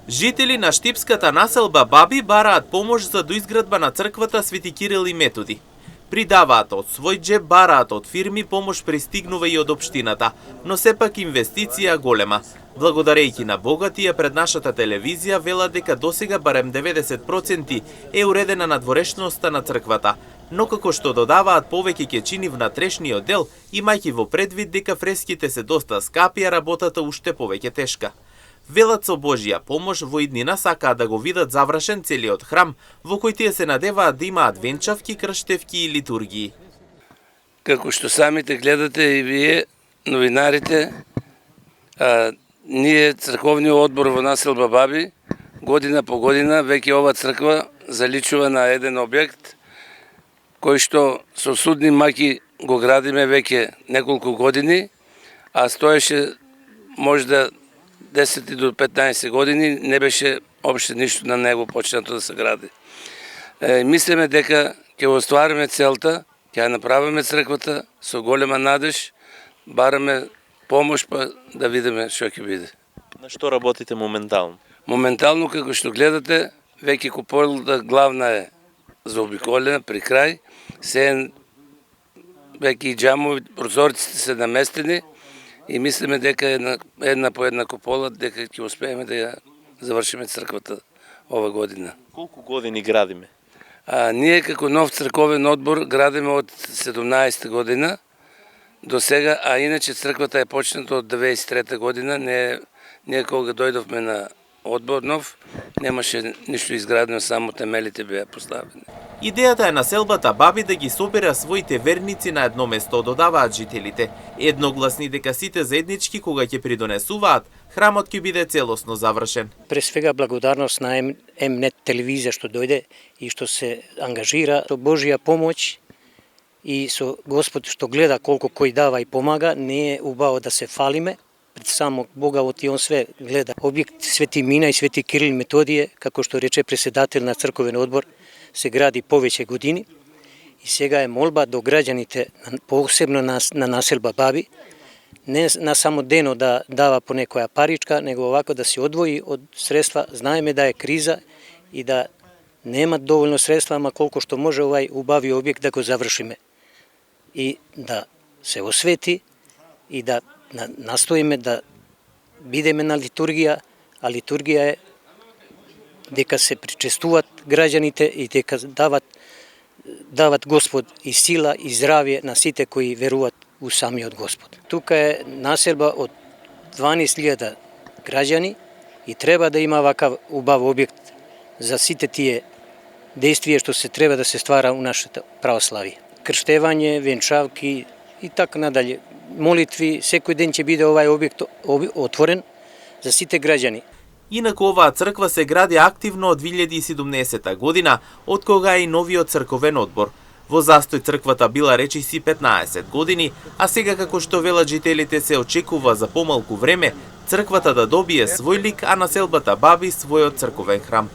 Жители на штипската населба Баби бараат помош за доизградба на црквата Свети Кирил и Методи. Придаваат од свој джеб, бараат од фирми, помош пристигнува и од општината, но сепак инвестиција голема. Благодарејќи на Бога, тие пред нашата телевизија велат дека досега барем 90% е уредена надворешноста на црквата, но како што додаваат повеќе ќе чини внатрешниот дел, имајќи во предвид дека фреските се доста скапи, а работата уште повеќе тешка. Велат со Божја помош во иднина сакаат да го видат завршен целиот храм, во кој тие се надеваат да имаат венчавки, крштевки и литургии. Како што самите гледате и вие, новинарите, ние црковниот одбор во населба Баби, година по година веќе ова црква заличува на еден објект кој што со судни маки го градиме веќе неколку години, а стоеше можда 10 до 15 години, не беше обште ништо на него почнато да се гради. Мислиме дека ќе оствариме целта, ќе ја направиме црквата со голема надеж, бараме помош па да видиме што ќе биде. На што работите моментално? Моментално, како што гледате, веќе куполата главна е заобиколена при крај, се веќе и џамови, прозорците се наместени, и мислиме дека една по една купола, дека ќе успееме да ја завршиме црквата ова година. Колку години градиме? Ние како нов црковен одбор градиме од 17 година до сега, а иначе црквата е почната од 93 година. Ние кога дојдовме на одбор нов, немаше ништо изградено, само темелите беа поставени. Идејата е населбата Баби да ги собира своите верници на едно место, додаваат жителите. Едногласни дека сите заеднички кога ќе придонесуваат, храмот ќе биде целосно завршен. Пред свега благодарност на Мнет телевизија што дојде и што се ангажира со Божја помош и со Господ што гледа колку кој дава и помага. Не е убаво да се фалиме. Пред самог Бога од и он све гледа. Објект Свети Мина и Свети Кирил и Методије, како што рече председател на црковен одбор, се гради повеќе години и сега е молба до граѓаните, посебно на населба Баби, не на само дено да дава по некоја паричка, него овако да се одвои од средства. Знаеме да е криза и да немат доволно средства, ама колку што може овај убави објект да го завршиме и да се освети и да настоиме да бидеме на литургија, а литургија е дека се причестуват граѓаните и дека дават Господ и сила и здравје на сите кои веруваат у самиот Господ. Тука е населба од 12.000 граѓани и треба да има вакав убав објект за сите тие действија што се треба да се ствара у нашето православие. Крштевање, венчавки и така надале. Молитви, секој ден ќе биде овај објект отворен за сите граѓани. Инаку оваа црква се гради активно од 2017 година, од кога е и новиот црковен одбор. Во застој црквата била речиси 15 години, а сега како што велат жителите се очекува за помалку време црквата да добие свој лик, а населбата Баби својот црковен храм.